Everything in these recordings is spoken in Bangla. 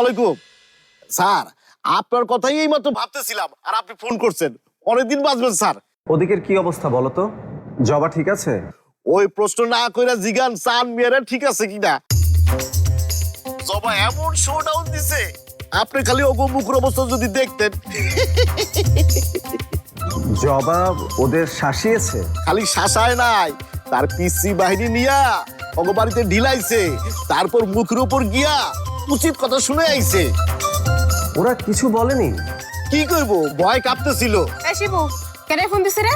ওয়ালাইকুম স্যার, আপনার কথাই এই মাত্র ভাবতেছিলাম আর আপনি ফোন করছেন। অনেকদিন বাঁচবেন স্যার। ওদিকের কি অবস্থা বলো তো? জবা ঠিক আছে? ওই প্রশ্ন না কইরা জিগান চান মিয়ারে ঠিক আছে কিনা। জবা এমন শো ডাউন দিছে, আপনি খালি ওগো মুখের অবস্থা যদি দেখতেন। জবা ওদের শাসিয়েছে? খালি শাসায় নাই, তার পিসি বাহিনী নিয়া ওগো বাড়িতে ঢিলাইছে, তারপর মুখের উপর গিয়া উচিত কথা শুনে আইছে। ওরা কিছু বলেনি? কি করবো, ভয় কাঁপতেছিল। এ শিবু, কেন ফোন দিছে রে?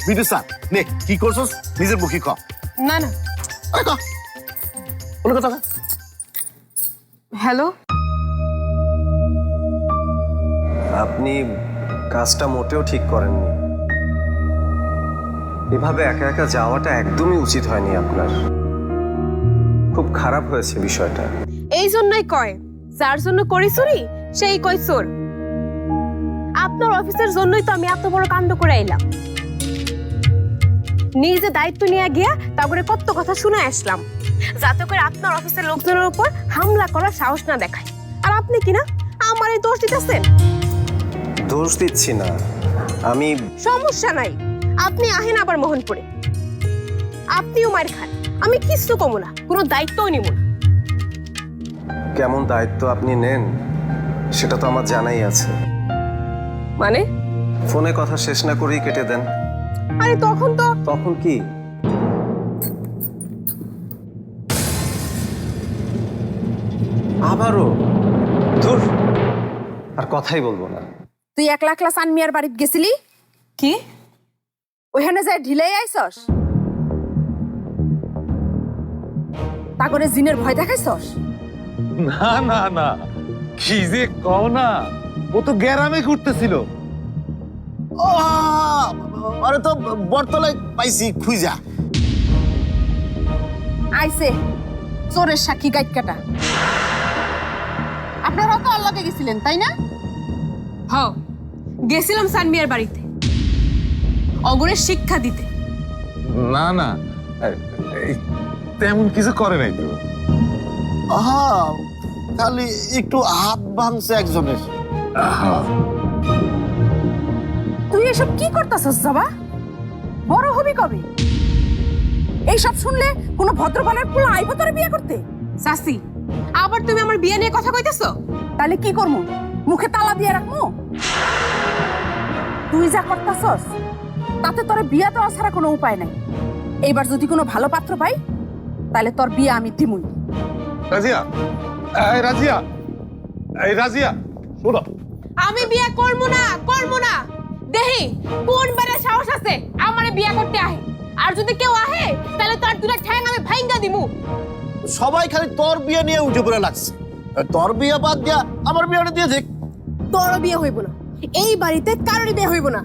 বিটু স্যার, নে কি করছস নিজের মুখে ক। না না। আরে ক, কোনো কথা ক। হ্যালো, আপনি কাজটা মোটেও ঠিক করেননি। এভাবে একা একা যাওয়াটা একদমই উচিত হয়নি আপনার। খুব খারাপ হয়েছে বিষয়টা। এই জন্যই কয় যার জন্য করি চুরি সেই কয় চোর। আপনার অফিসের জন্যই তো আমি এত বড় কাণ্ড করে আইলাম। নিজে দায়িত্ব নিয়ে গিয়া তারপরে কত কথা শুনে আসলাম, যাতে করে আপনার অফিসের লোকজনের উপর হামলা করার সাহস না দেখায়। আর আপনি কিনা আমার এই দোষ দিতেছেন। দোষ দিচ্ছি না আমি। সমস্যা নাই, আপনি আহেন আবার মোহনপুরে, আপনিও মার খান, আমি কিছু কমু না, কোনো দায়িত্বও নিব না। কেমন দায়িত্ব আপনি নেন সেটা তো আমার জানাই আছে। মানে? ফোনে কথা শেষ না করেই কেটে দেন। আরে তখন তো তখন কি? আবারও? ধুর, আর কথাই বলবো না। তুই একলা একলা সান মিয়ার বাড়িতে গেছিলি? কি? ওখানে যায় ঢিলাই আইসস? তা করে জিনের ভয় দেখাইছস? না না না, কি যে কও না, ও তো গ্যারামে ঘুরতেছিল। আরে তো বটতলায় পাইছি খুঁজা। আইছে চোরের সাক্ষী গাইড কাটা। আপনারাও তো আল্লাহকে গেছিলেন তাই না? হ, গেছিলাম সানমিয়ার বাড়িতে অগরের শিক্ষা দিতে। না না, এই তেমন কিছু করে নাই তো। খালি একটু হাত ভাঙছে একজনের। তুই এসব কি করতাছস জবা? বড় হবি কবে? এইসব শুনলে কোনো ভদ্রবানের পোলা আইব তোরে বিয়ে করতে? সাসি, আবার তুমি আমার বিয়ে নিয়ে কথা কইতেছো? তাহলে কি করমু? মুখে তালা দিয়ে রাখমু? তুই যা করতাছস তাতে তোরে বিয়া দেওয়া ছাড়া কোনো উপায় নাই। এইবার যদি কোনো ভালো পাত্র পাই তাহলে তোর বিয়ে আমি দিমুই। রাজিয়া, এই রাজিয়া, এই রাজিয়া, শোনো। আমি বিয়ে করবো না, করবো না। দেহি কোন বারে সাহস আছে আমারে বিয়ে করতে আহে। আর যদি কেউ আহে তাহলে তার দুটা ঠ্যাং আমি ভাঙ্গা দিমু। সবাই খালি তোর বিয়ে নিয়ে উঠে পড়ে লাগছে। তোর বিয়ে বাদ দিয়া আমার বিয়েটা দিয়ে দেখ। তোর বিয়ে হইব না, এই বাড়িতে কারোরই বিয়ে হইব না।